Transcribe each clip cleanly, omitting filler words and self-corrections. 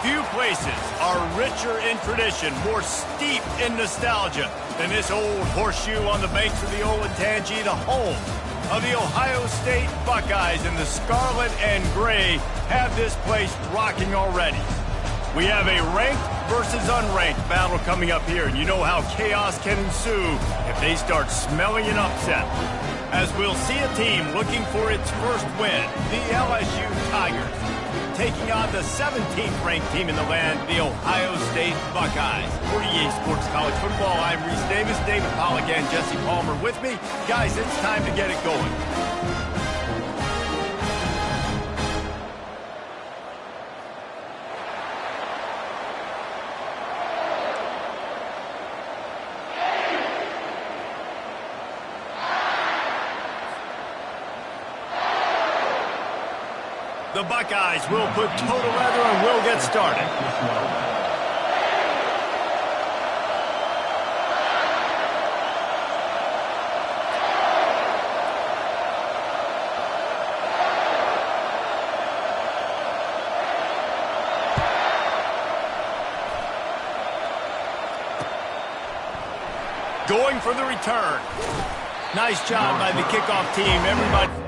Few places are richer in tradition, more steep in nostalgia than this old horseshoe on the banks of the Olentangy, the home of the Ohio State Buckeyes, and the scarlet and gray have this place rocking already. We have a ranked versus unranked battle coming up here, and you know how chaos can ensue if they start smelling an upset. As we'll see a team looking for its first win, the LSU Tigers, taking on the 17th ranked team in the land, the Ohio State Buckeyes. For EA Sports College Football, I'm Reese Davis, David Pollack, and Jesse Palmer with me. Guys, it's time to get it going. The Buckeyes will put total leather and will get started. Going for the return. Nice job by the kickoff team. Everybody.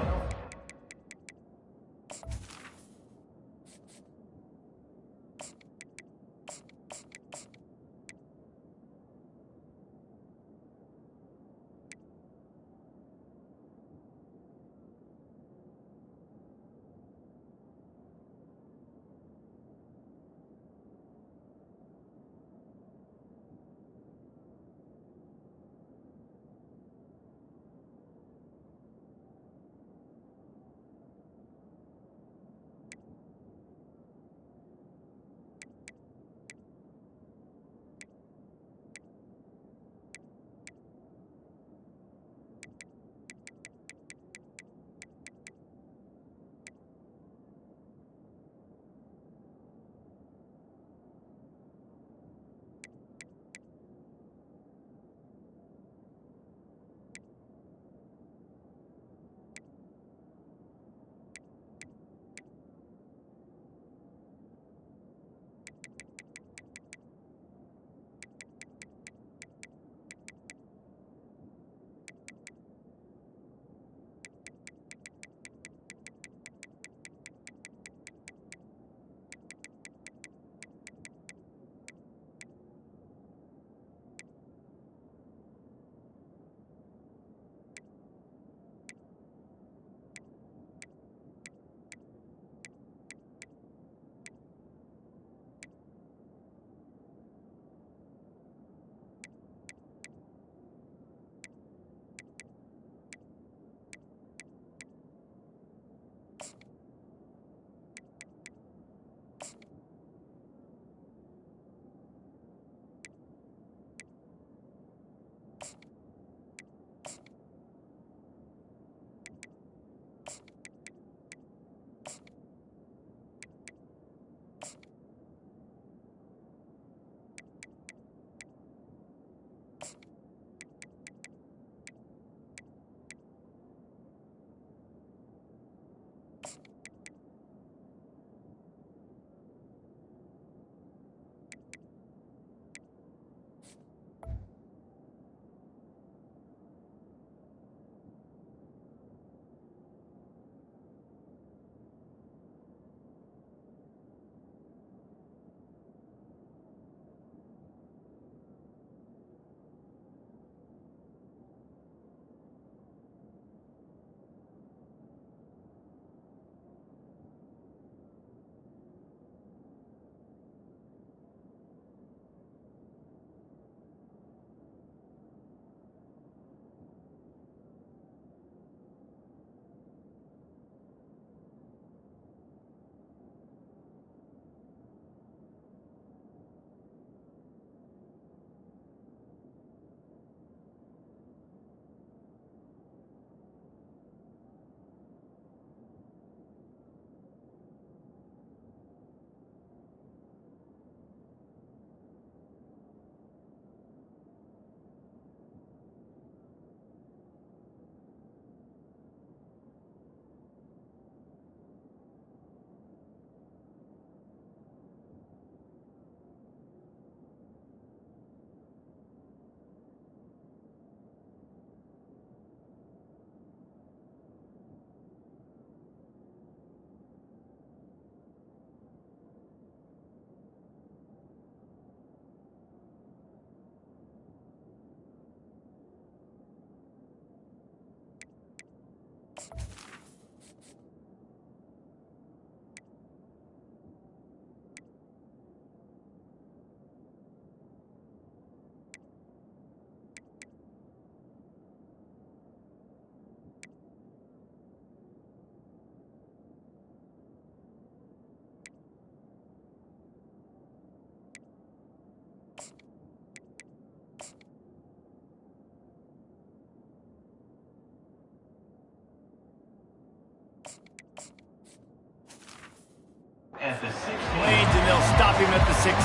At the 6 lanes, and they'll stop him at the 16.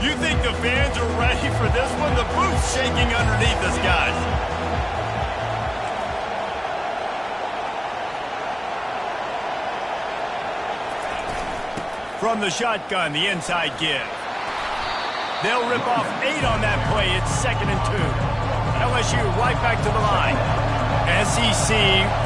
You think the fans are ready for this one? The booth's shaking underneath us, guys. From the shotgun, the inside give. They'll rip off 8 on that play. It's 2nd and 2. LSU right back to the line. SEC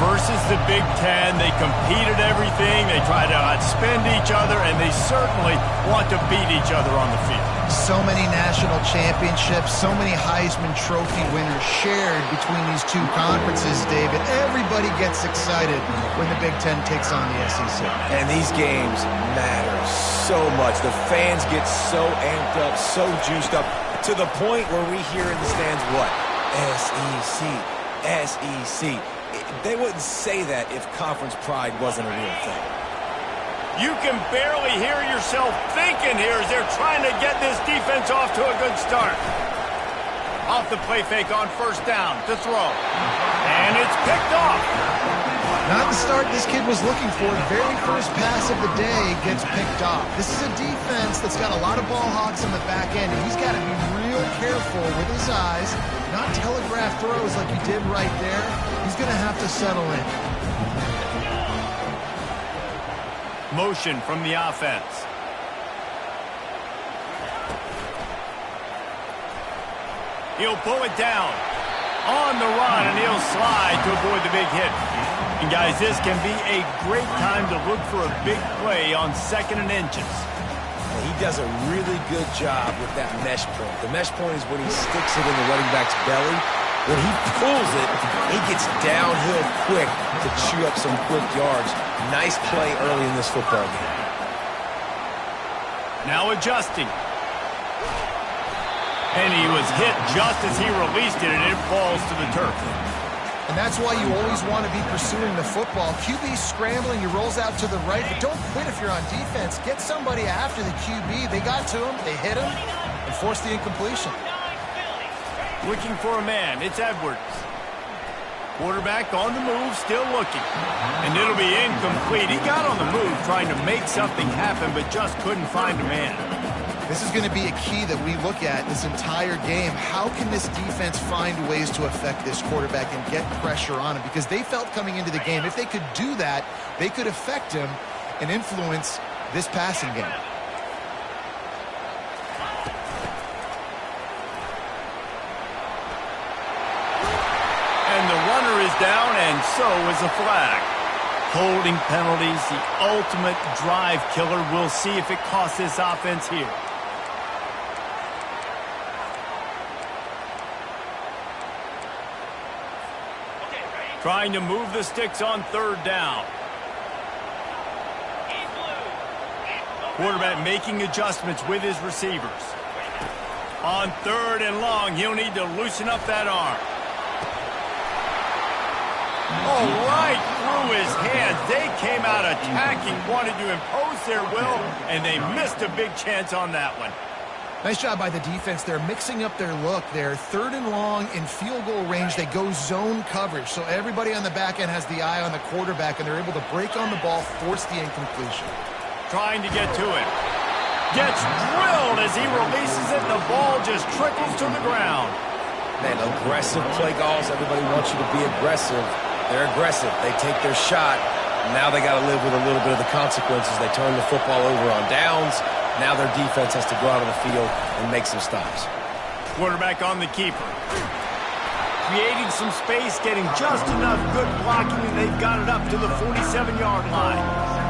versus the Big Ten. They compete at everything. They try to outspend each other, and they certainly want to beat each other on the field. So many national championships, so many Heisman Trophy winners shared between these two conferences, David. Everybody gets excited when the Big Ten takes on the SEC. And these games matter so much. The fans get so amped up, so juiced up, to the point where we hear in the stands what? SEC. SEC. They wouldn't say that if conference pride wasn't a real thing. You can barely hear yourself thinking here as they're trying to get this defense off to a good start. Off the play fake on 1st down to throw. And it's picked off. Not the start this kid was looking for. Very first pass of the day gets picked off. This is a defense that's got a lot of ball hawks on the back end, and he's got to be real careful with his eyes, not telegraph throws like he did right there. He's going to have to settle in. Motion from the offense. He'll pull it down. On the run, and he'll slide to avoid the big hit. And guys, this can be a great time to look for a big play on 2nd and inches. And he does a really good job with that mesh point. The mesh point is when he sticks it in the running back's belly. When he pulls it, he gets downhill quick to chew up some quick yards. Nice play early in this football game. Now adjusting. And he was hit just as he released it, and it falls to the turf. And that's why you always want to be pursuing the football. QB scrambling, he rolls out to the right, but don't quit if you're on defense. Get somebody after the QB. They got to him, they hit him, and forced the incompletion. Looking for a man, it's Edwards. Quarterback on the move, still looking. And it'll be incomplete. He got on the move trying to make something happen, but just couldn't find a man. This is going to be a key that we look at this entire game. How can this defense find ways to affect this quarterback and get pressure on him? Because they felt coming into the game, if they could do that, they could affect him and influence this passing game. And the runner is down, and so is a flag. Holding penalties, the ultimate drive killer. We'll see if it costs this offense here. Trying to move the sticks on 3rd down. Quarterback making adjustments with his receivers. On 3rd and long, he'll need to loosen up that arm. Oh, right through his hands. They came out attacking, wanted to impose their will, and they missed a big chance on that one. Nice job by the defense. They're mixing up their look. They're 3rd and long in field goal range. They go zone coverage. So everybody on the back end has the eye on the quarterback, and they're able to break on the ball, force the incompletion. Trying to get to it. Gets drilled as he releases it. The ball just trickles to the ground. Man, aggressive play calls. Everybody wants you to be aggressive. They're aggressive. They take their shot. Now they got to live with a little bit of the consequences. They turn the football over on downs. Now their defense has to go out on the field and make some stops. Quarterback on the keeper. creating some space, getting just enough good blocking, and they've got it up to the 47-yard line.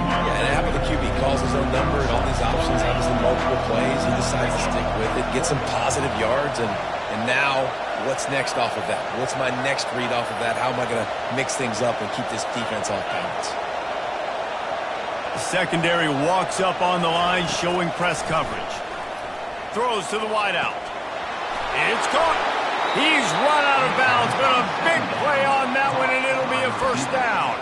Yeah, and how about the QB calls his own number and all these options, obviously multiple plays. He decides to stick with it, get some positive yards, and now what's next off of that? What's my next read off of that? How am I going to mix things up and keep this defense off balance? The secondary walks up on the line, showing press coverage. Throws to the wideout. It's caught. He's run out of bounds, but a big play on that one, and it'll be a first down.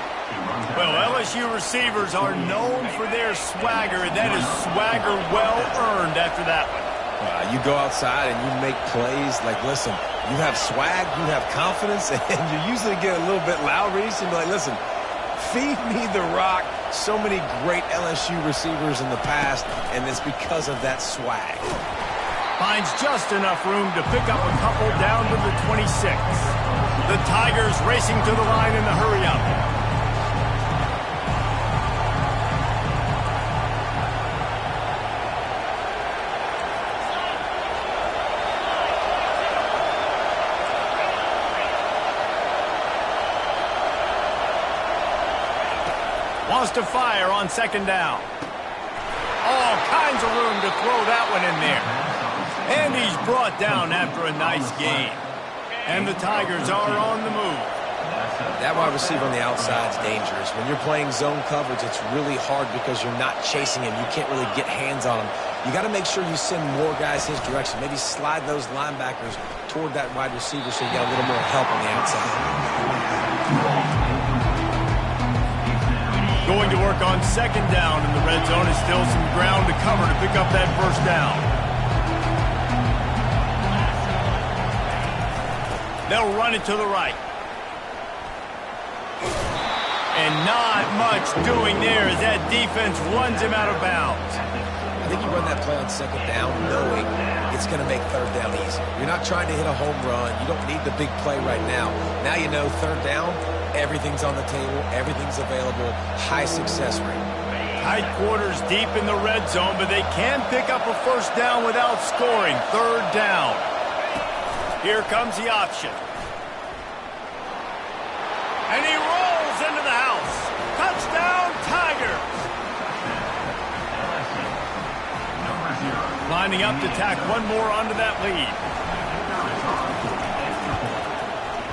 Well, LSU receivers are known for their swagger, and that is swagger well earned after that one. You go outside and you make plays. Like, listen, you have swag, you have confidence, and you usually get a little bit loud, Reese, and be like, listen, feed me the rock. So many great LSU receivers in the past, and it's because of that swag. Finds just enough room to pick up a couple down to the 26. The Tigers racing to the line in the hurry-up. Wants to fire on second down. All kinds of room to throw that one in there. And he's brought down after a nice gain. And the Tigers are on the move. That wide receiver on the outside is dangerous. When you're playing zone coverage, it's really hard because you're not chasing him. You can't really get hands on him. You got to make sure you send more guys his direction. Maybe slide those linebackers toward that wide receiver so you got a little more help on the outside. Going to work on second down in the red zone. Is still some ground to cover to pick up that first down. They'll run it to the right. And not much doing there as that defense runs him out of bounds. I think you run that play on second down knowing it's going to make third down easy. You're not trying to hit a home run. You don't need the big play right now. Now you know third down, everything's on the table, everything's available, high success rate. Tight quarters deep in the red zone, but they can pick up a first down without scoring. Third down. Here comes the option. And he rolls into the house. Touchdown, Tigers. Lining up to tack one more onto that lead.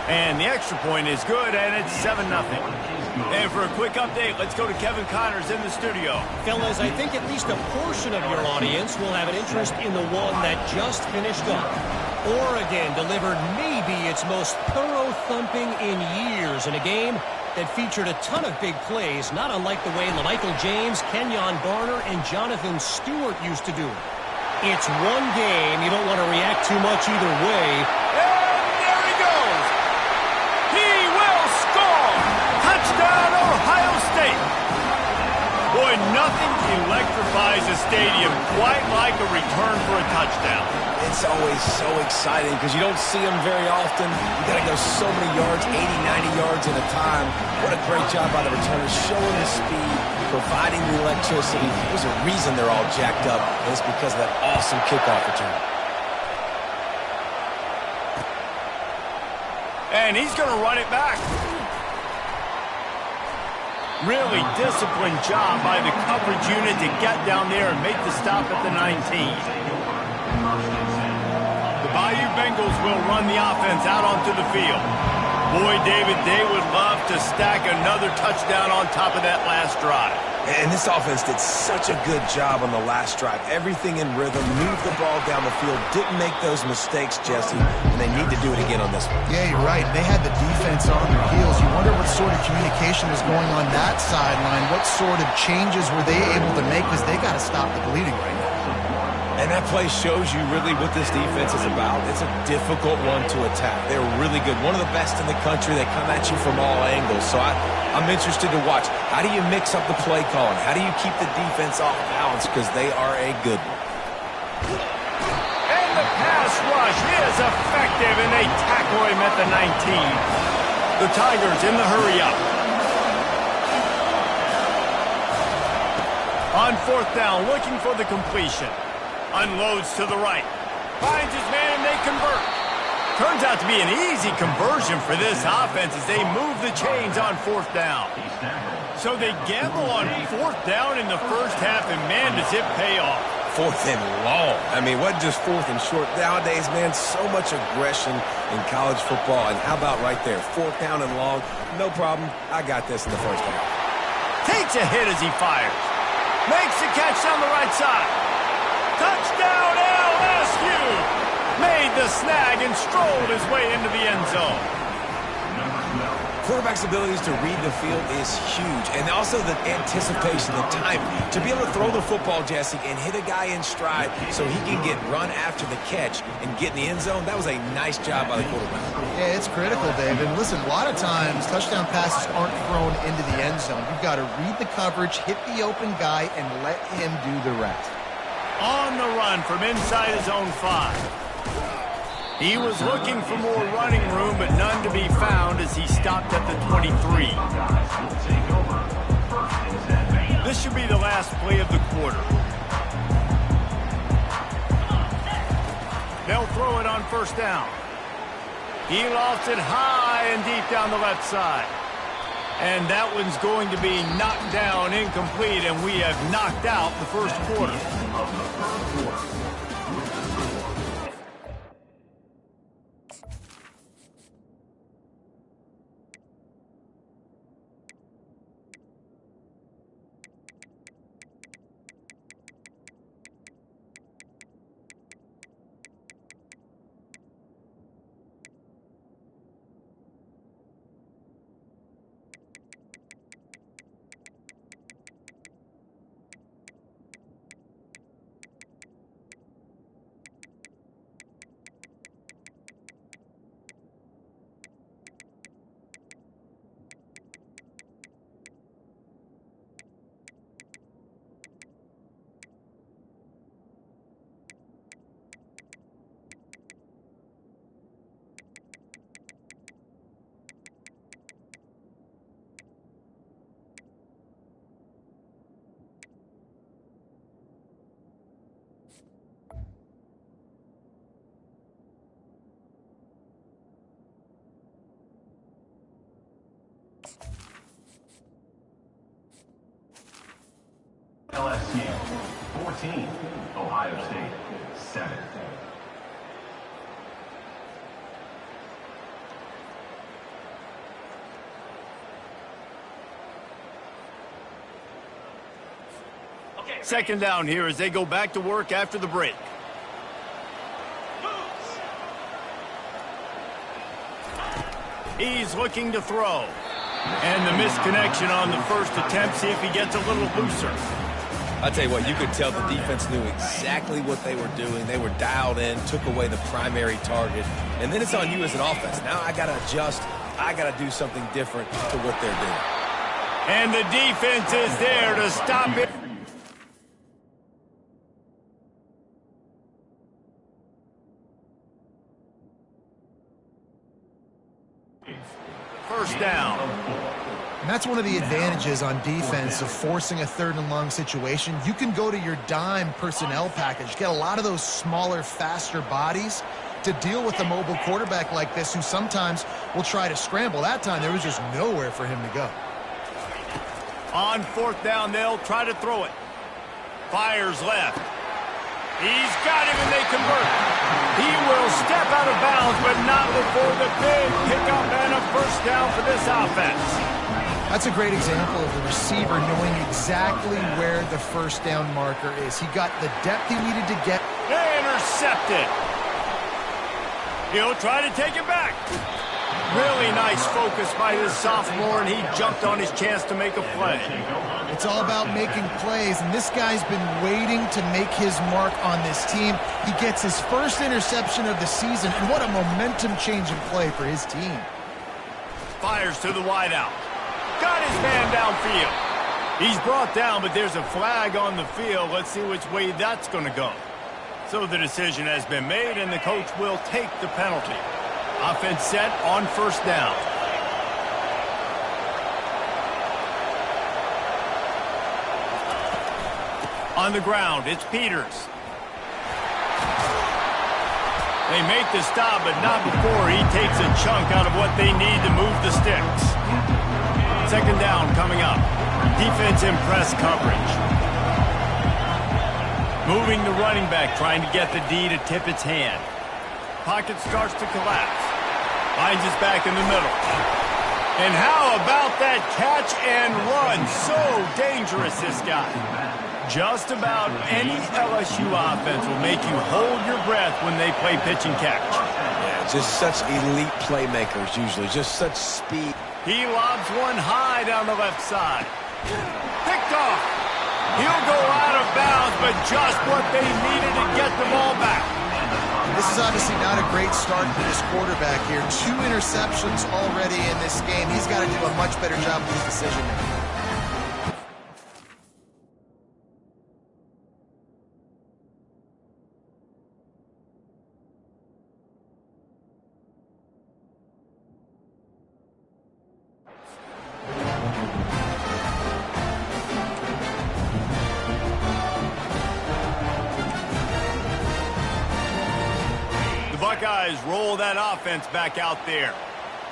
And the extra point is good, and it's 7-0. And for a quick update, let's go to Kevin Connors in the studio. Fellas, I think at least a portion of your audience will have an interest in the one that just finished up. Oregon delivered maybe its most thorough thumping in years in a game that featured a ton of big plays, not unlike the way LaMichael James, Kenyon Barner, and Jonathan Stewart used to do it. It's one game. You don't want to react too much either way. And there he goes. He will score. Touchdown, Ohio State. Boy, nothing electrifies a stadium quite like a return for a touchdown. It's always so exciting because you don't see them very often. You got to go so many yards, 80, 90 yards at a time. What a great job by the returners, showing the speed, providing the electricity. There's a reason they're all jacked up, and it's because of that awesome kickoff return. And he's going to run it back. Really disciplined job by the coverage unit to get down there and make the stop at the 19. The Bayou Bengals will run the offense out onto the field. Boy, David, they would love to stack another touchdown on top of that last drive. And this offense did such a good job on the last drive. Everything in rhythm, moved the ball down the field, didn't make those mistakes, Jesse, and they need to do it again on this one. Yeah, you're right. They had the defense on their heels. You wonder what sort of communication is going on that sideline. What sort of changes were they able to make, because they got to stop the bleeding right now. And that play shows you really what this defense is about. It's a difficult one to attack. They're really good. One of the best in the country. They come at you from all angles. So I'm interested to watch. How do you mix up the play calling? How do you keep the defense off balance? Because they are a good one. And the pass rush is effective, and they tackle him at the 19. The Tigers in the hurry-up. On fourth down, looking for the completion. Unloads to the right. Finds his man, and they convert. Turns out to be an easy conversion for this offense as they move the chains on fourth down. So they gamble on fourth down in the first half, and man, does it pay off. Fourth and long. I mean, what just fourth and short? Nowadays, man, so much aggression in college football. And how about right there? Fourth down and long. No problem. I got this in the first half. Takes a hit as he fires. Makes the catch down the right side. Touchdown LSU! Made the snag and strolled his way into the end zone. Quarterback's abilities to read the field is huge. And also the anticipation, the time. To be able to throw the football, Jesse, and hit a guy in stride so he can get run after the catch and get in the end zone, that was a nice job by the quarterback. Yeah, it's critical, Dave. And listen, a lot of times touchdown passes aren't thrown into the end zone. You've got to read the coverage, hit the open guy, and let him do the rest. On the run from inside his own 5. He was looking for more running room, but none to be found as he stopped at the 23. This should be the last play of the quarter. They'll throw it on first down. He lofts it high and deep down the left side. And that one's going to be knocked down, incomplete, and we have knocked out the first quarter. LSU 14, Ohio State 7. Second down here as they go back to work after the break. He's looking to throw. And the misconnection on the first attempt. See if he gets a little looser. I'll tell you what, you could tell the defense knew exactly what they were doing. They were dialed in, took away the primary target. And then it's on you as an offense. Now I got to adjust. I got to do something different to what they're doing. And the defense is there to stop it. First down. And that's one of the advantages on defense of forcing a third and long situation. You can go to your dime personnel package, get a lot of those smaller, faster bodies to deal with a mobile quarterback like this who sometimes will try to scramble. That time, there was just nowhere for him to go. On fourth down, they'll try to throw it. Fires left. He's got him, and they convert. He will step out of bounds, but not before the big pickup and a first down for this offense. That's a great example of the receiver knowing exactly where the first down marker is. He got the depth he needed to get. Intercepted. He'll try to take it back. Really nice focus by this sophomore, and he jumped on his chance to make a play. It's all about making plays, and this guy's been waiting to make his mark on this team. He gets his first interception of the season, and what a momentum-changing play for his team. Fires to the wideout. Got his man downfield. He's brought down, but there's a flag on the field. Let's see which way that's going to go. So the decision has been made, and the coach will take the penalty. Offense set on first down. On the ground, it's Peters. They make the stop, but not before he takes a chunk out of what they need to move the sticks. Second down coming up. Defense in press coverage. Moving the running back, trying to get the D to tip its hand. Pocket starts to collapse. Finds his back in the middle. And how about that catch and run? So dangerous, this guy. Just about any LSU offense will make you hold your breath when they play pitch and catch. Yeah, just such elite playmakers usually. Just such speed. He lobs one high down the left side. Picked off. He'll go out of bounds, but just what they needed to get the ball back. This is obviously not a great start for this quarterback here. 2 interceptions already in this game. He's got to do a much better job with his decision-making. Buckeyes roll that offense back out there.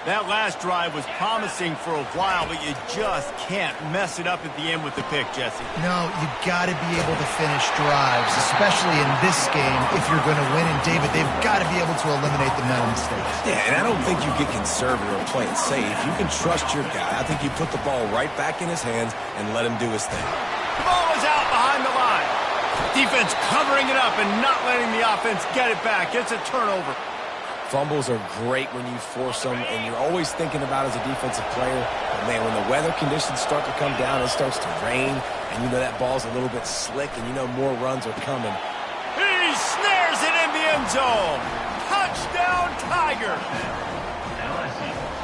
That last drive was promising for a while, but you just can't mess it up at the end with the pick, Jesse. No, you got to be able to finish drives, especially in this game if you're going to win. And, David, they've got to be able to eliminate the mental mistakes. Yeah, and I don't think you get conservative or play it safe. You can trust your guy. I think you put the ball right back in his hands and let him do his thing. The ball is out behind the line. Defense covering it up and not letting the offense get it back. It's a turnover. Fumbles are great when you force them, and you're always thinking about as a defensive player, but man, when the weather conditions start to come down, it starts to rain, and you know that ball's a little bit slick, and you know more runs are coming. He snares it in the end zone. Touchdown, Tigers.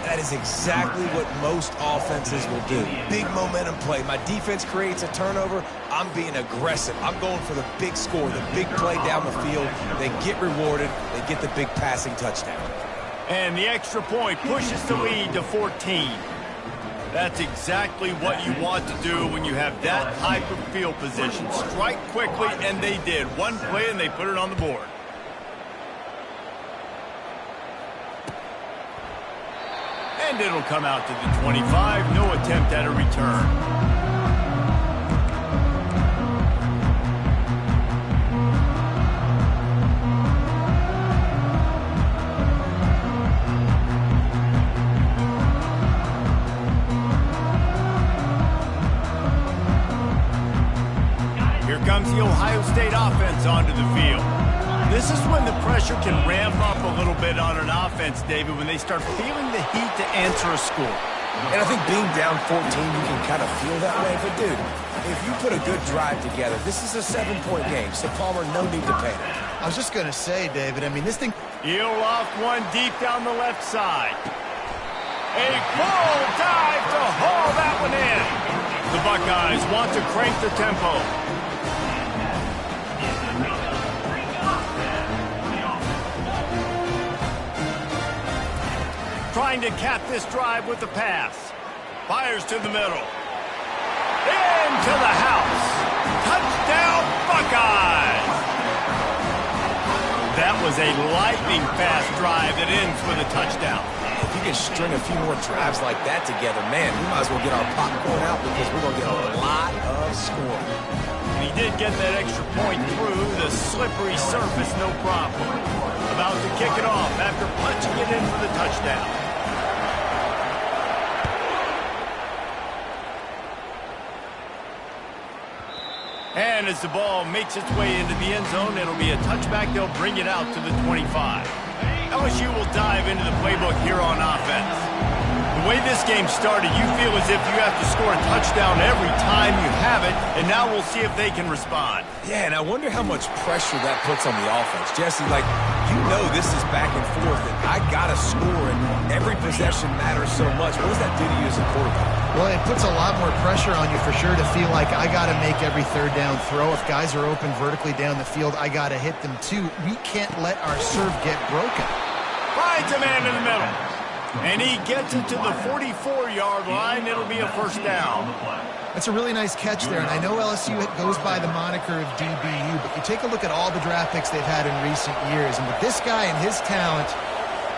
That is exactly what most offenses will do. Big momentum play. My defense creates a turnover. I'm being aggressive. I'm going for the big score, the big play down the field. They get rewarded. They get the big passing touchdown. And the extra point pushes the lead to 14. That's exactly what you want to do when you have that type of field position. Strike quickly, and they did. One play, and they put it on the board. And it'll come out to the 25. No attempt at a return. Here comes the Ohio State offense onto the field. This is when the pressure can ramp up a little bit on an offense, David, when they start feeling the heat to answer a score. And I think being down 14, you can kind of feel that way. But, dude, if you put a good drive together, this is a 7-point game. So, Palmer, no need to panic. I was just going to say, David, I mean, this thing... He'll loft one deep down the left side. A full dive to haul that one in. The Buckeyes want to crank the tempo. Trying to cap this drive with the pass. Fires to the middle. Into the house. Touchdown, Buckeyes! That was a lightning-fast drive that ends with a touchdown. If you can string a few more drives like that together, man, we might as well get our popcorn out because we're going to get a lot of scoring. And he did get that extra point through the slippery surface, no problem. About to kick it off after punching it in for the touchdown. And as the ball makes its way into the end zone, it'll be a touchback. They'll bring it out to the 25. LSU will dive into the playbook here on offense. The way this game started, you feel as if you have to score a touchdown every time you have it, and now we'll see if they can respond. Yeah, and I wonder how much pressure that puts on the offense. Jesse, like, you know this is back and forth, and I got to score, and every possession matters so much. What does that do to you as a quarterback? Well, it puts a lot more pressure on you for sure to feel like I got to make every third down throw. If guys are open vertically down the field, I got to hit them too. We can't let our serve get broken. Finds a man in the middle. And he gets it to the 44-yard line. It'll be a first down. That's a really nice catch there, and I know LSU goes by the moniker of DBU, but you take a look at all the draft picks they've had in recent years, and with this guy and his talent,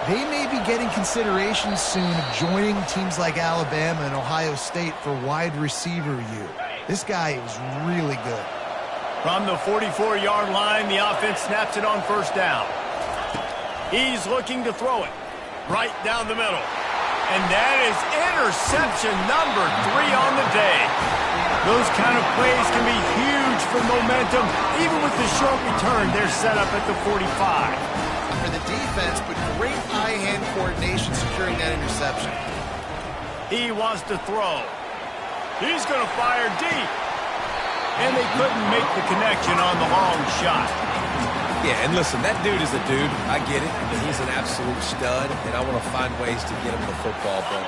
they may be getting consideration soon of joining teams like Alabama and Ohio State for wide receiver use. This guy is really good. From the 44-yard line, the offense snaps it on first down. He's looking to throw it right down the middle. And that is interception number 3 on the day. Those kind of plays can be huge for momentum. Even with the short return, they're set up at the 45. For the defense, but great eye-hand coordination securing that interception. He wants to throw. He's going to fire deep. And they couldn't make the connection on the long shot. Yeah, and listen, that dude is a dude. I get it. He's an absolute stud, and I want to find ways to get him the football, but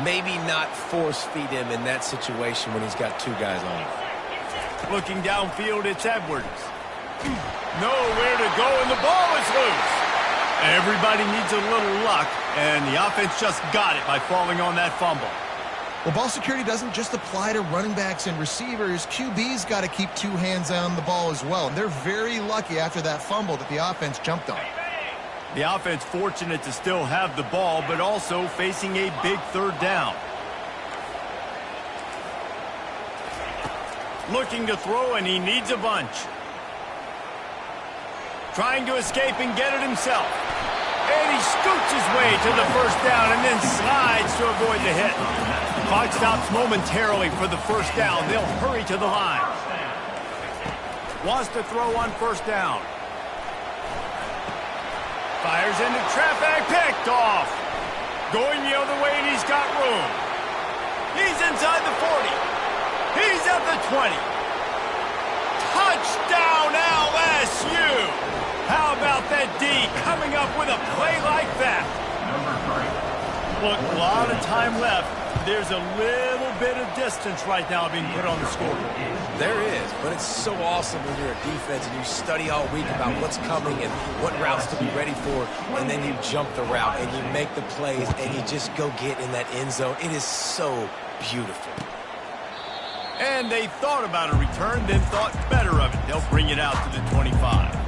maybe not force-feed him in that situation when he's got 2 guys on him. Looking downfield, it's Edwards. Nowhere to go, and the ball is loose. Everybody needs a little luck, and the offense just got it by falling on that fumble. Well, ball security doesn't just apply to running backs and receivers. QB's got to keep 2 hands on the ball as well. And they're very lucky after that fumble that the offense jumped on. The offense fortunate to still have the ball, but also facing a big third down. Looking to throw, and he needs a bunch. Trying to escape and get it himself. And he scoots his way to the first down and then slides to avoid the hit. Clock stops momentarily for the first down. They'll hurry to the line. Wants to throw on first down. Fires into traffic, picked off. Going the other way, and he's got room. He's inside the 40. He's at the 20. Touchdown, LSU! How about that D coming up with a play like that? Look, a lot of time left. There's a little bit of distance right now being put on the scoreboard. There is, but it's so awesome when you're a defense and you study all week about what's coming and what routes to be ready for, and then you jump the route and you make the plays and you just go get in that end zone. It is so beautiful. And they thought about a return, then thought better of it. They'll bring it out to the 25.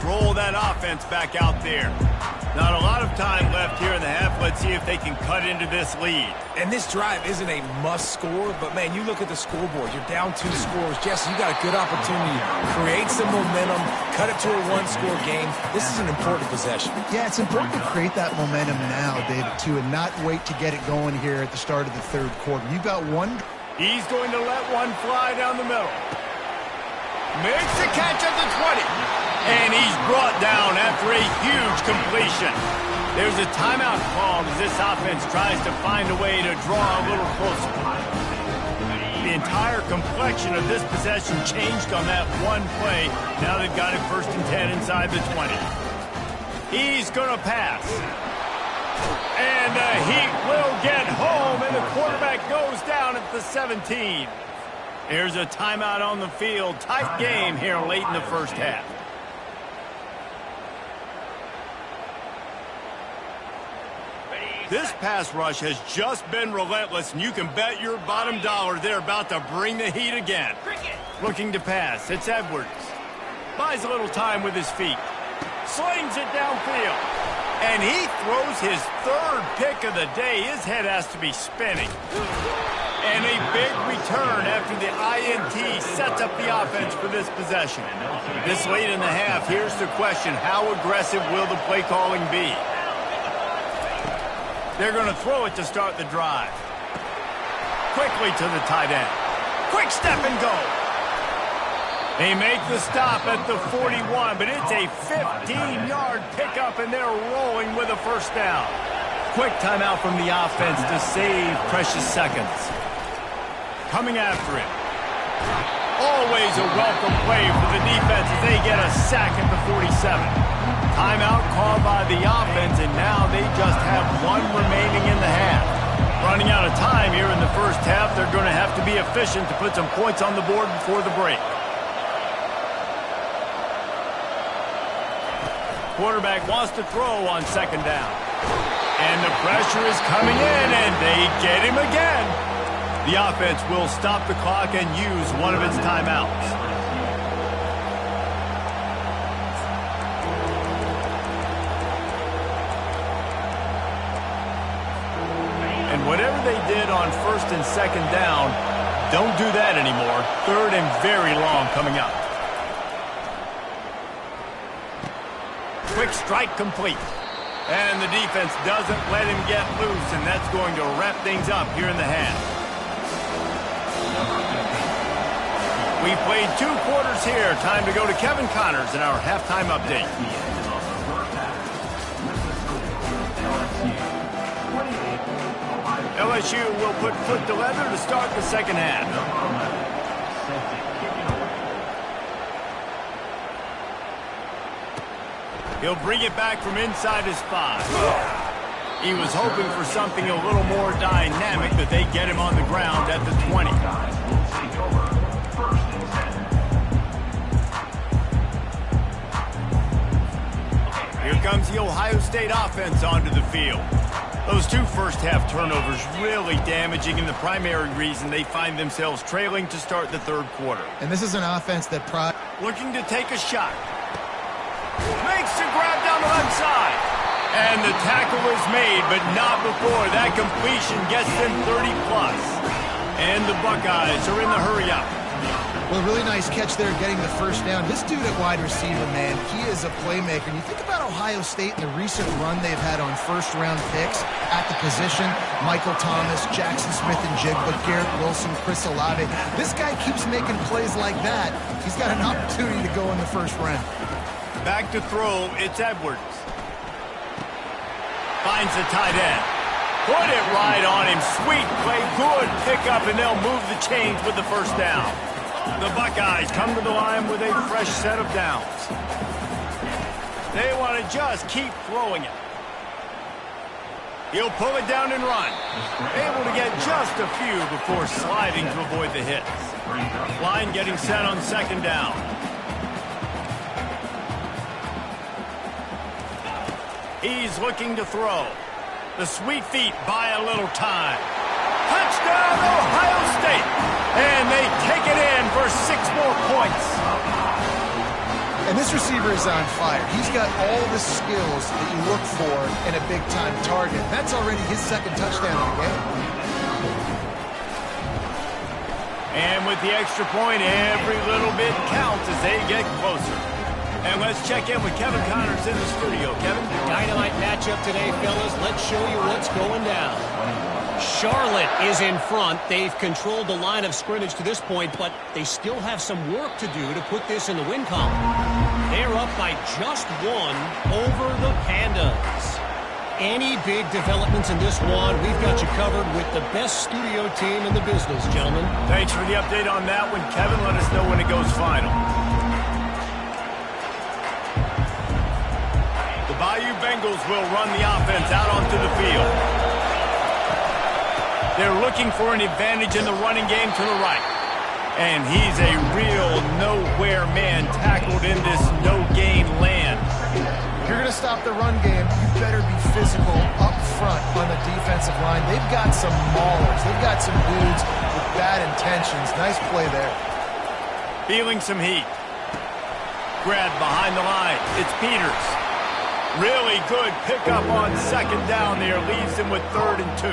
Roll that offense back out there. Not a lot of time left here in the half. Let's see if they can cut into this lead. And this drive isn't a must score, but man, you look at the scoreboard. You're down 2 scores. Jesse, you got a good opportunity to create some momentum, cut it to a 1-score game. This is an important possession. Yeah, it's important to create that momentum now, David, too, and not wait to get it going here at the start of the 3rd quarter. You've got one. He's going to let one fly down the middle. Makes the catch at the 20. And he's brought down after a huge completion. There's a timeout called as this offense tries to find a way to draw a little closer. The entire complexion of this possession changed on that one play. Now they've got it 1st and 10 inside the 20. He's going to pass. And the Heat will get home, and the quarterback goes down at the 17. There's a timeout on the field. Tight game here late in the first half. This pass rush has just been relentless, and you can bet your bottom dollar they're about to bring the heat again. Looking to pass. It's Edwards. Buys a little time with his feet. Slings it downfield. And he throws his 3rd pick of the day. His head has to be spinning. And a big return after the INT sets up the offense for this possession. This late in the half, here's the question. How aggressive will the play calling be? They're going to throw it to start the drive. Quickly to the tight end. Quick step and go. They make the stop at the 41, but it's a 15-yard pickup, and they're rolling with a first down. Quick timeout from the offense to save precious seconds. Coming after it. Always a welcome play for the defense as they get a sack at the 47. Timeout called by the offense, and now they just have 1 remaining in the half. Running out of time here in the first half, they're going to have to be efficient to put some points on the board before the break. Quarterback wants to throw on second down. And the pressure is coming in, and they get him again. The offense will stop the clock and use one of its timeouts. And whatever they did on first and second down, don't do that anymore. Third and very long coming up. Quick strike complete. And the defense doesn't let him get loose, and that's going to wrap things up here in the half. We played 2 quarters here. Time to go to Kevin Connors in our halftime update. LSU will put foot to leather to start the second half. He'll bring it back from inside his 5. He was hoping for something a little more dynamic, but they get him on the ground at the 20. Here comes the Ohio State offense onto the field. Those 2 first-half turnovers really damaging, and the primary reason they find themselves trailing to start the third quarter. And this is an offense that looking to take a shot. Makes the grab down the left side. And the tackle is made, but not before that completion gets them 30+. And the Buckeyes are in the hurry-up. Well, really nice catch there getting the first down. This dude at wide receiver, man, he is a playmaker. And you think about Ohio State and the recent run they've had on first-round picks at the position. Michael Thomas, Jackson Smith-Njigba, Garrett Wilson, Chris Olave. This guy keeps making plays like that. He's got an opportunity to go in the first round. Back to throw, it's Edwards. Finds the tight end. Put it right on him. Sweet play, good pickup, and they'll move the chains with the first down. The Buckeyes come to the line with a fresh set of downs. They want to just keep throwing it. He'll pull it down and run. Able to get just a few before sliding to avoid the hits. Line getting set on second down. He's looking to throw. The sweet feet buy a little time. Touchdown, Ohio State! And they take it in for 6 more points. And this receiver is on fire. He's got all the skills that you look for in a big-time target. That's already his 2nd touchdown of the game. And with the extra point, every little bit counts as they get closer. And let's check in with Kevin Connors in the studio. Kevin? Dynamite matchup today, fellas. Let's show you what's going down. Charlotte is in front. They've controlled the line of scrimmage to this point, but they still have some work to do to put this in the win column. They're up by just 1 over the Pandas. Any big developments in this one, we've got you covered with the best studio team in the business, gentlemen. Thanks for the update on that one, Kevin. Let us know when it goes final. The Bayou Bengals will run the offense out onto the field. They're looking for an advantage in the running game to the right. And he's a real nowhere man tackled in this no-gain land. If you're going to stop the run game, you better be physical up front on the defensive line. They've got some maulers. They've got some dudes with bad intentions. Nice play there. Feeling some heat. Grab behind the line. It's Peters. Really good pickup on second down there. Leaves him with 3rd and 2.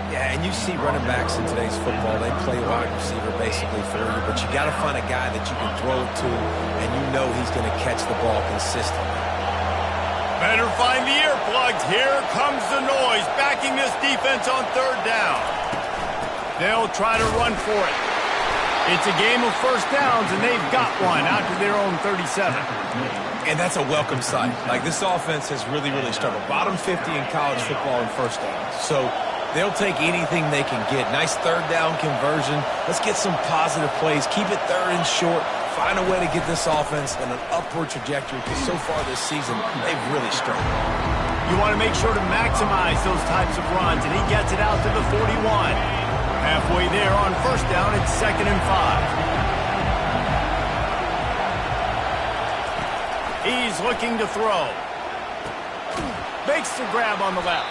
Yeah, and you see running backs in today's football, they play wide receiver basically for you, but you got to find a guy that you can throw it to, and you know he's going to catch the ball consistently. Better find the earplugs. Here comes the noise, backing this defense on 3rd down. They'll try to run for it. It's a game of first downs, and they've got one out to their own 37. And that's a welcome sight. Like, this offense has really struggled. Bottom 50 in college football in first downs. So they'll take anything they can get. Nice 3rd down conversion. Let's get some positive plays. Keep it 3rd and short. Find a way to get this offense in an upward trajectory, because so far this season, they've really struggled. You want to make sure to maximize those types of runs, and he gets it out to the 41. Halfway there on first down, it's 2nd and 5. He's looking to throw. Makes the grab on the left.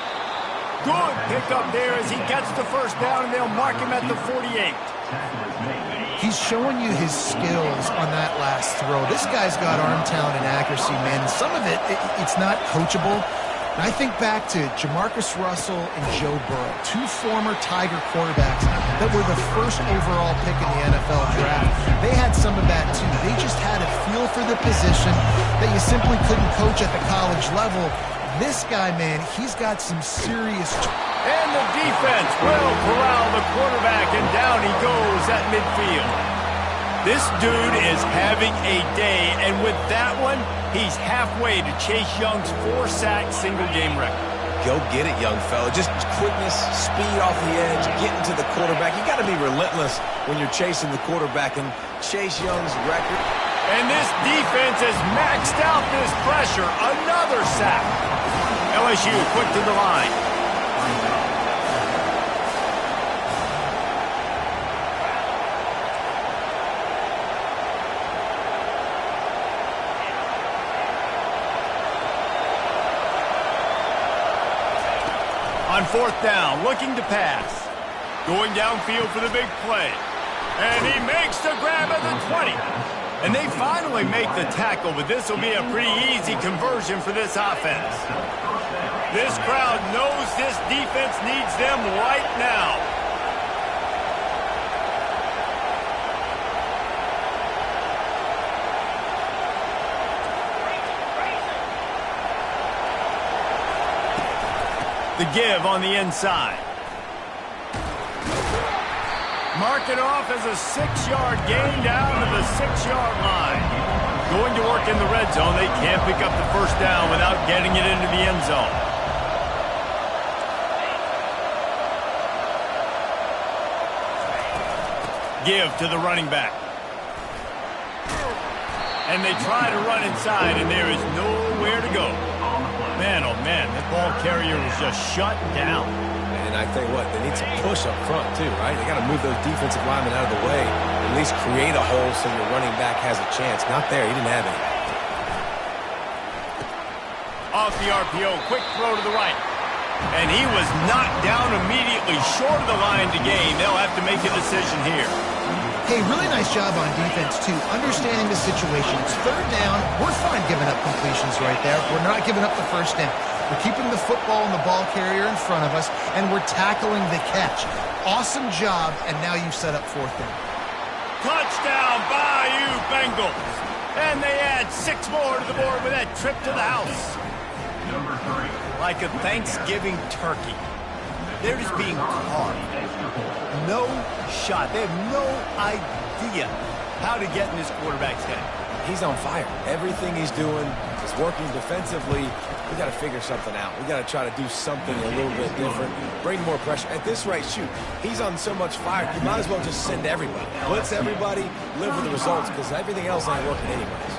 Good pickup there as he gets the first down, and they'll mark him at the 48. He's showing you his skills on that last throw. This guy's got arm talent and accuracy, man. Some of it's not coachable. And I think back to Jamarcus Russell and Joe Burrow, two former Tiger quarterbacks that were the first overall pick in the NFL draft. They had some of that, too. They just had a feel for the position that you simply couldn't coach at the college level. This guy, man, he's got some serious... And the defense will corral the quarterback, and down he goes at midfield. This dude is having a day, and with that one, he's halfway to Chase Young's 4-sack single-game record. Go get it, young fella. Just quickness, speed off the edge, getting to the quarterback. You got to be relentless when you're chasing the quarterback, and Chase Young's record. And this defense has maxed out this pressure. Another sack. LSU quick to the line. On 4th down, looking to pass. Going downfield for the big play. And he makes the grab at the 20. And they finally make the tackle, but this will be a pretty easy conversion for this offense. This crowd knows this defense needs them right now. The give on the inside. Mark it off as a 6-yard gain down to the 6-yard line. Going to work in the red zone. They can't pick up the first down without getting it into the end zone. Give to the running back. And they try to run inside, and there is nowhere to go. Man, oh man, that ball carrier was just shut down. And I tell you what, they need some push up front too, right? They got to move those defensive linemen out of the way, at least create a hole so your running back has a chance. Not there, he didn't have any. Off the RPO, quick throw to the right. And he was knocked down immediately short of the line to gain. They'll have to make a decision here. Hey, really nice job on defense, too. Understanding the situation. It's 3rd down. We're fine giving up completions right there. We're not giving up the first down. We're keeping the football and the ball carrier in front of us, and we're tackling the catch. Awesome job, and now you've set up 4th down. Touchdown, Bayou Bengals. And they add 6 more to the board with that trip to the house. Number 3. Like a Thanksgiving turkey. They're just being carved. No shot. They have no idea how to get in this quarterback's head. He's on fire. Everything he's doing is working defensively. We got to figure something out. We got to try to do something a little bit different. Bring more pressure. At this rate, shoot, he's on so much fire, you might as well just send everybody. Blitz everybody, live with the results, because everything else ain't working anyways.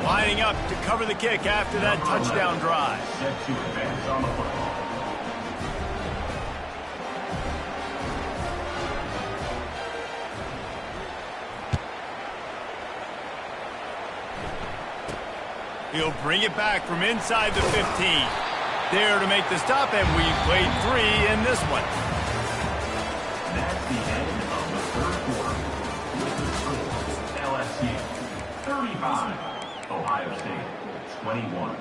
Lining up to cover the kick after that touchdown drive. Set to advance on the football. He'll bring it back from inside the 15. There to make the stop, and we played 3 in this one. That's the end of the 3rd quarter. With the score, LSU 35, Ohio State 21.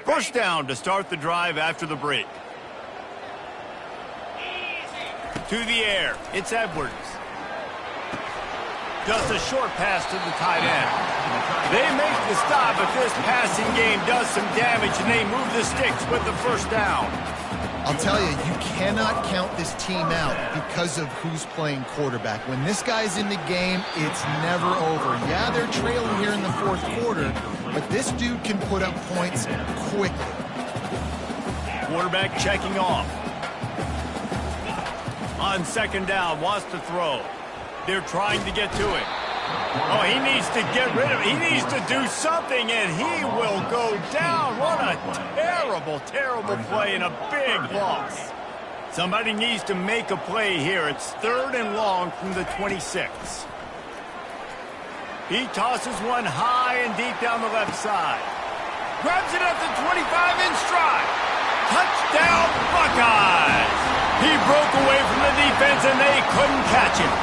First down to start the drive after the break. To the air, it's Edwards. Just a short pass to the tight end. They make the stop, but this passing game does some damage, and they move the sticks with the first down. I'll tell you, you cannot count this team out because of who's playing quarterback. When this guy's in the game, it's never over. Yeah, they're trailing here in the 4th quarter, but this dude can put up points quickly. Quarterback checking off. On second down, wants to throw. They're trying to get to it. Oh, he needs to get rid of it. He needs to do something, and he will go down. What a terrible, terrible play and a big loss. Somebody needs to make a play here. It's 3rd and long from the 26. He tosses one high and deep down the left side. Grabs it at the 25 in stride. Touchdown, Buckeyes! He broke away from the defense, and they couldn't catch him.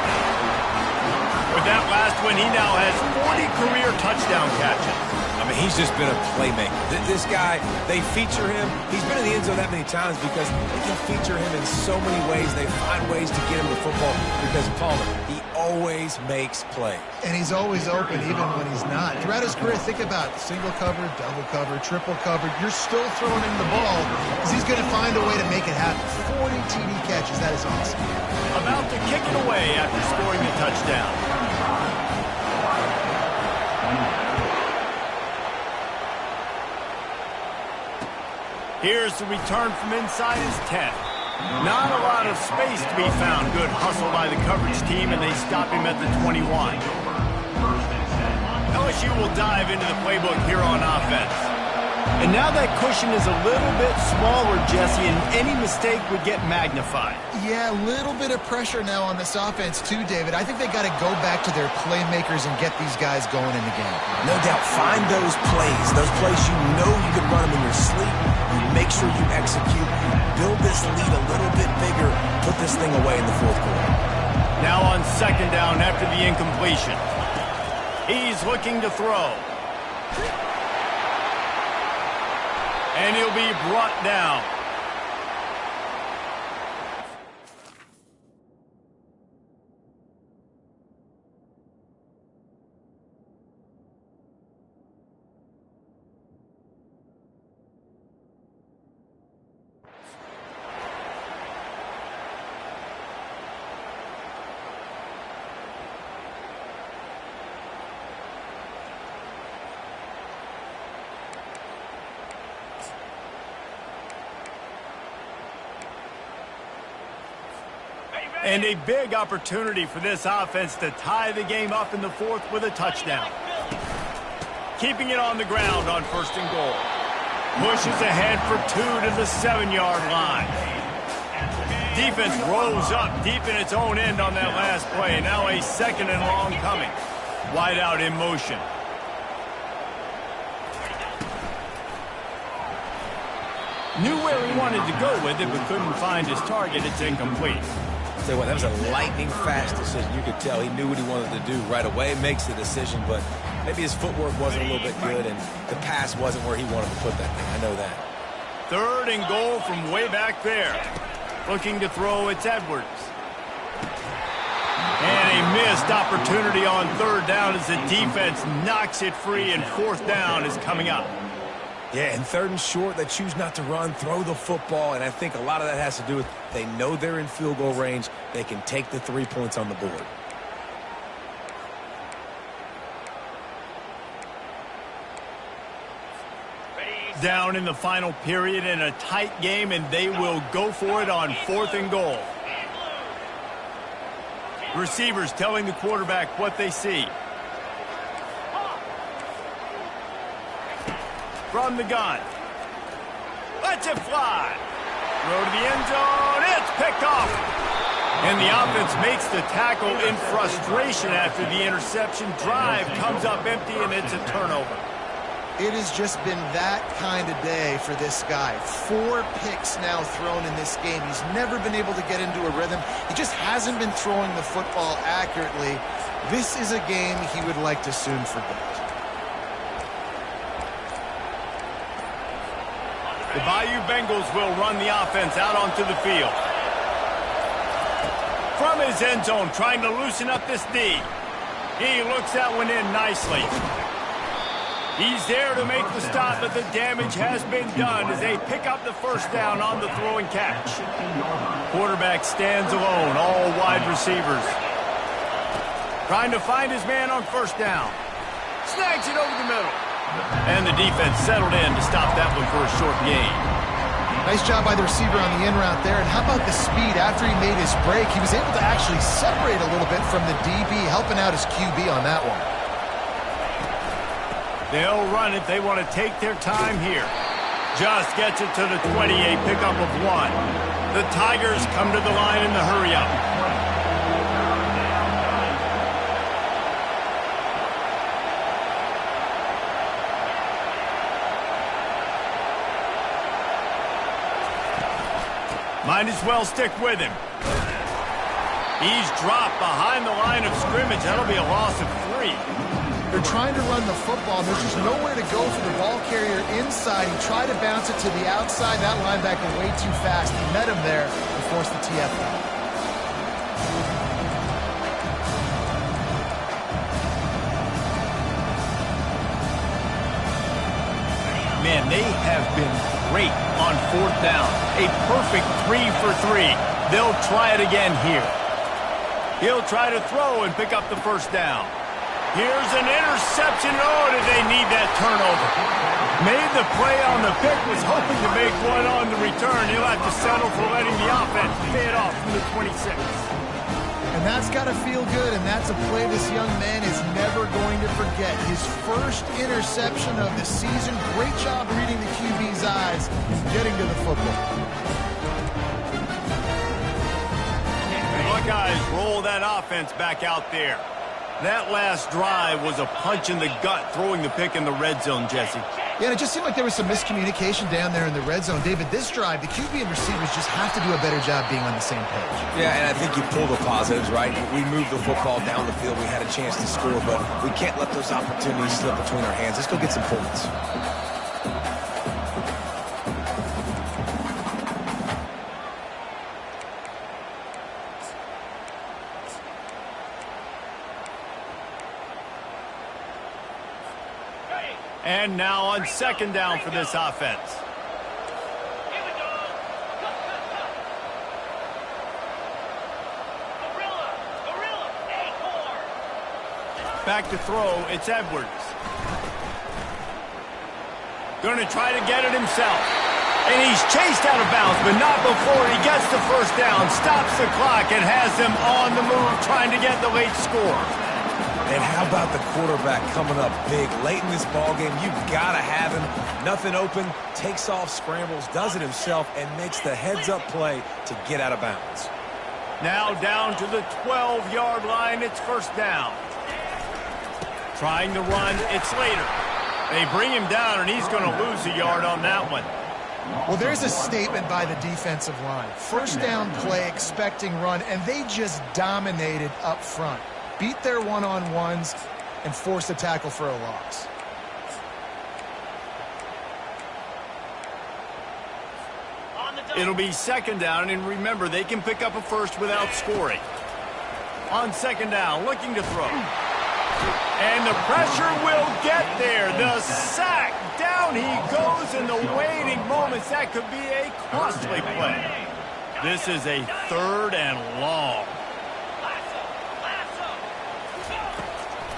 With that last one, he now has 40 career touchdown catches. I mean, he's just been a playmaker. This guy, they feature him. He's been in the end zone that many times because they can feature him in so many ways. They find ways to get him the football because, Palmer, he always makes plays. And he's always open even when he's not. Throughout his career, think about it. Single cover, double cover, triple cover. You're still throwing him the ball because he's going to find a way to make it happen. 40 TD catches. That is awesome. About to kick it away after scoring a touchdown. Here's the return from inside his 10. Not a lot of space to be found. Good hustle by the coverage team, and they stop him at the 21. LSU will dive into the playbook here on offense. And now that cushion is a little bit smaller, Jesse, and any mistake would get magnified. Yeah, a little bit of pressure now on this offense too, David. I think they got to go back to their playmakers and get these guys going in the game. No doubt. Find those plays you know you can run them in your sleep. You make sure you execute. Build this lead a little bit bigger. Put this thing away in the 4th quarter. Now on second down after the incompletion. He's looking to throw. And he'll be brought down. And a big opportunity for this offense to tie the game up in the 4th with a touchdown. Keeping it on the ground on 1st and goal. Pushes ahead for 2 to the 7-yard line. Defense rolls up deep in its own end on that last play. Now a 2nd and long coming. Wide out in motion. Knew where he wanted to go with it, but couldn't find his target. It's incomplete. Tell you what, that was a lightning-fast decision. You could tell he knew what he wanted to do right away. Makes the decision, but maybe his footwork wasn't a little bit good, and the pass wasn't where he wanted to put that thing. I know that. 3rd and goal from way back there. Looking to throw, it's Edwards. And a missed opportunity on 3rd down as the defense knocks it free, and 4th down is coming up. Yeah, and 3rd and short, they choose not to run, throw the football, and I think a lot of that has to do with they know they're in field goal range. They can take the 3 points on the board. Down in the final period in a tight game, and they will go for it on 4th and goal. Receivers telling the quarterback what they see. From the gun. Lets it fly. Throw to the end zone. It's picked off. And the offense makes the tackle in frustration after the interception. Drive comes up empty, and it's a turnover. It has just been that kind of day for this guy. 4 picks now thrown in this game. He's never been able to get into a rhythm. He just hasn't been throwing the football accurately. This is a game he would like to soon forget. The Bayou Bengals will run the offense out onto the field. From his end zone, trying to loosen up this D. He looks that one in nicely. He's there to make the stop, but the damage has been done as they pick up the 1st down on the throw and catch. Quarterback stands alone, all wide receivers. Trying to find his man on 1st down. Snags it over the middle. And the defense settled in to stop that one for a short gain. Nice job by the receiver on the in route there. And how about the speed after he made his break? He was able to actually separate a little bit from the DB, helping out his QB on that one. They'll run it. They want to take their time here. Just gets it to the 28, pickup of 1. The Tigers come to the line in the hurry-up. Might as well stick with him. He's dropped behind the line of scrimmage. That'll be a loss of 3. They're trying to run the football. There's just nowhere to go for the ball carrier inside. He tried to bounce it to the outside. That linebacker way too fast. He met him there and forced the TFL. Man, they have been great on 4th down. A perfect 3 for 3. They'll try it again here. He'll try to throw and pick up the 1st down. Here's an interception. Oh, did they need that turnover? Made the play on the pick, was hoping to make one on the return. He'll have to settle for letting the offense pay it off from the 26. And that's got to feel good, and that's a play this young man is never going to forget. His first interception of the season. Great job reading the QB's eyes and getting to the football. Buckeyes roll that offense back out there. That last drive was a punch in the gut, throwing the pick in the red zone, Jesse. Yeah, and it just seemed like there was some miscommunication down there in the red zone. David, this drive, the QB and receivers just have to do a better job being on the same page. Yeah, and I think you pull the positives, right? We moved the football down the field. We had a chance to score, but we can't let those opportunities slip between our hands. Let's go get some points. And now on 2nd down for this offense. Back to throw, it's Edwards. Going to try to get it himself. And he's chased out of bounds, but not before he gets the 1st down, stops the clock, and has them on the move trying to get the late score. And how about the quarterback coming up big late in this ballgame? You've got to have him. Nothing open, takes off, scrambles, does it himself, and makes the heads-up play to get out of bounds. Now down to the 12-yard line, it's 1st down. Trying to run, it's Slater. They bring him down, and he's going to lose a yard on that one. Well, there's a statement by the defensive line. 1st down play, expecting run, and they just dominated up front. Beat their one-on-ones and force a tackle for a loss. It'll be 2nd down, and remember, they can pick up a 1st without scoring. On 2nd down, looking to throw. And the pressure will get there. The sack, down he goes in the waiting moments. That could be a costly play. This is a 3rd and long.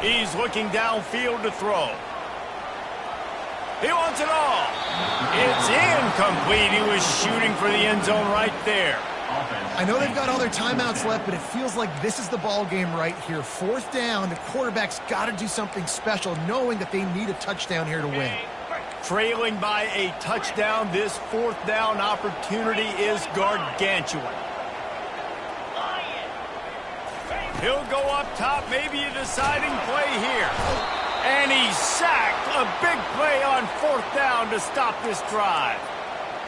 He's looking downfield to throw. He wants it all. It's incomplete. He was shooting for the end zone right there. I know they've got all their timeouts left, but it feels like this is the ball game right here. 4th down, the quarterback's got to do something special, knowing that they need a touchdown here to win. Trailing by a touchdown, this 4th down opportunity is gargantuan. He'll go up top, maybe a deciding play here. And he's sacked. A big play on 4th down to stop this drive.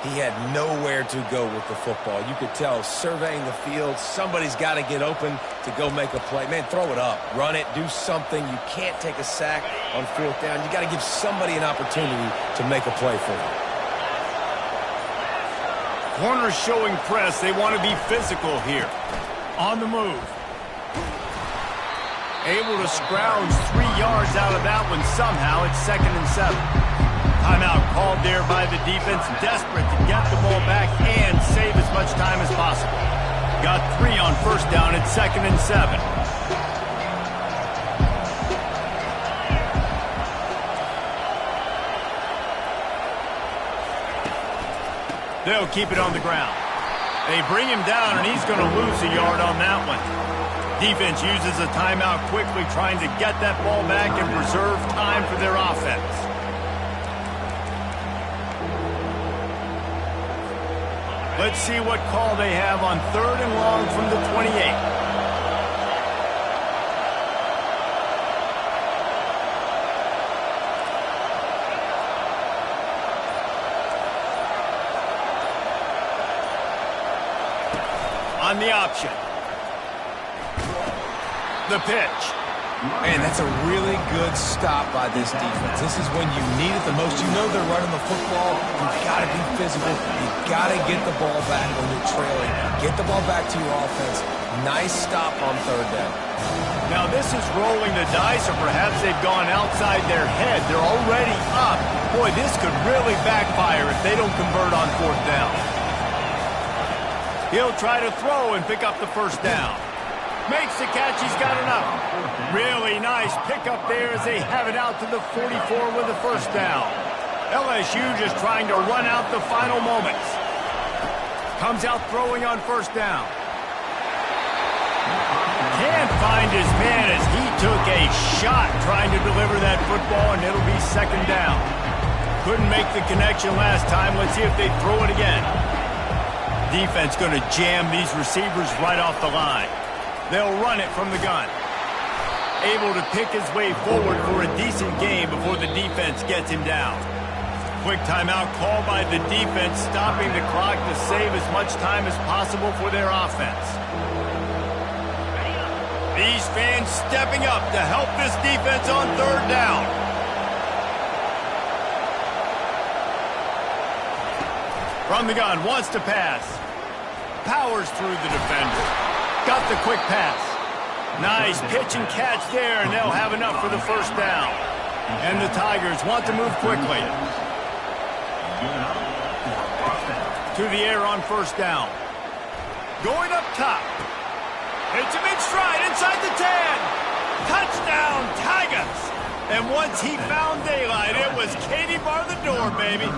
He had nowhere to go with the football. You could tell, surveying the field, somebody's got to get open to go make a play. Man, throw it up, run it, do something. You can't take a sack on 4th down. You got to give somebody an opportunity to make a play for you. Corners showing press. They want to be physical here. On the move. Able to scrounge 3 yards out of that one somehow. It's 2nd and 7. Timeout called there by the defense, desperate to get the ball back and save as much time as possible. Got 3 on 1st down. It's 2nd and 7. They'll keep it on the ground. They bring him down, and he's going to lose a yard on that one. Defense uses a timeout quickly, trying to get that ball back and preserve time for their offense. Let's see what call they have on 3rd and long from the 28. On the option. The pitch. Man, that's a really good stop by this defense. This is when you need it the most. You know they're running the football. You've got to be physical. You've got to get the ball back when you're trailing. Get the ball back to your offense. Nice stop on 3rd down. Now this is rolling the dice, or perhaps they've gone outside their head. They're already up. Boy, this could really backfire if they don't convert on 4th down. He'll try to throw and pick up the 1st down. Makes the catch. He's got enough. Really nice pickup there as they have it out to the 44 with the 1st down. LSU just trying to run out the final moments. Comes out throwing on 1st down. Can't find his man as he took a shot trying to deliver that football, and it'll be 2nd down. Couldn't make the connection last time. Let's see if they throw it again. Defense going to jam these receivers right off the line. They'll run it from the gun. Able to pick his way forward for a decent game before the defense gets him down. Quick timeout called by the defense, stopping the clock to save as much time as possible for their offense. These fans stepping up to help this defense on 3rd down. From the gun, wants to pass. Powers through the defender. Got the quick pass. Nice pitch and catch there, and they'll have enough for the 1st down. And the Tigers want to move quickly. To the air on 1st down. Going up top. Hits him in stride inside the 10. Touchdown, Tigers. And once he found daylight, it was Katie bar the door, baby.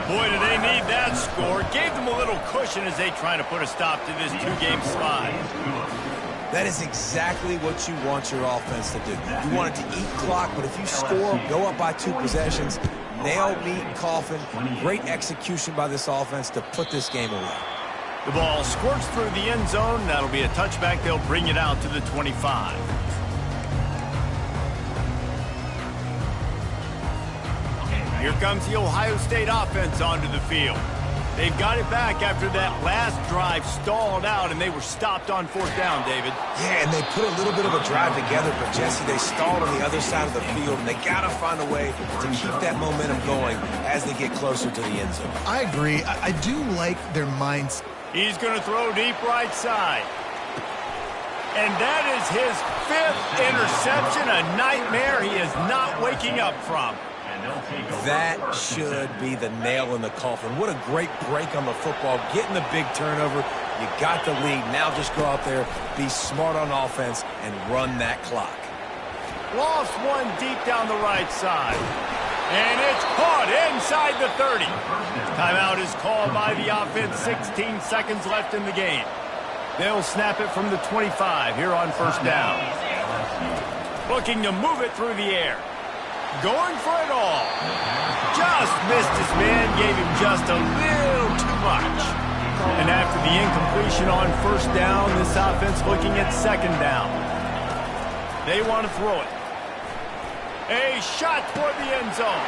Boy, do they need that score. Gave them a little cushion as they try to put a stop to this 2-game slide. That is exactly what you want your offense to do. You want it to eat clock, but if you score, go up by 2 possessions, nail, meet, and coffin. Great execution by this offense to put this game away. The ball squirts through the end zone. That'll be a touchback. They'll bring it out to the 25. Here comes the Ohio State offense onto the field. They've got it back after that last drive stalled out, and they were stopped on 4th down, David. Yeah, and they put a little bit of a drive together, but, Jesse, they stalled on the other side of the field, and they got to find a way to keep that momentum going as they get closer to the end zone. I agree. I do like their minds. He's going to throw deep right side. And that is his 5th interception, a nightmare he is not waking up from. That should be the nail in the coffin. What a great break on the football. Getting the big turnover. You got the lead. Now just go out there, be smart on offense, and run that clock. Lost one deep down the right side. And it's caught inside the 30. Timeout is called by the offense. 16 seconds left in the game. They'll snap it from the 25 here on 1st down. Looking to move it through the air. Going for it all. Just missed his man, gave him just a little too much. And after the incompletion on 1st down, this offense looking at 2nd down. They want to throw it. A shot toward the end zone.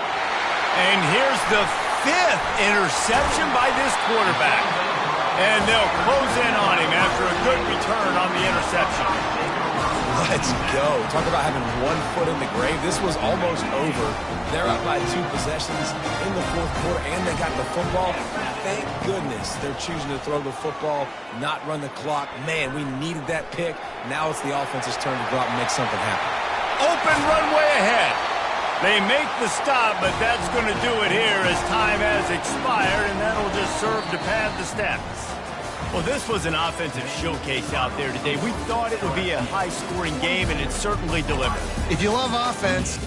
And here's the 5th interception by this quarterback. And they'll close in on him after a good return on the interception. Let's go. Talk about having 1 foot in the grave. This was almost over. They're up by 2 possessions in the 4th quarter, and they got the football. Thank goodness they're choosing to throw the football, not run the clock. Man, we needed that pick. Now it's the offense's turn to go out and make something happen. Open runway ahead. They make the stop, but that's going to do it here as time has expired, and that'll just serve to pad the stats. Well, this was an offensive showcase out there today. We thought it would be a high-scoring game, and it certainly delivered. If you love offense,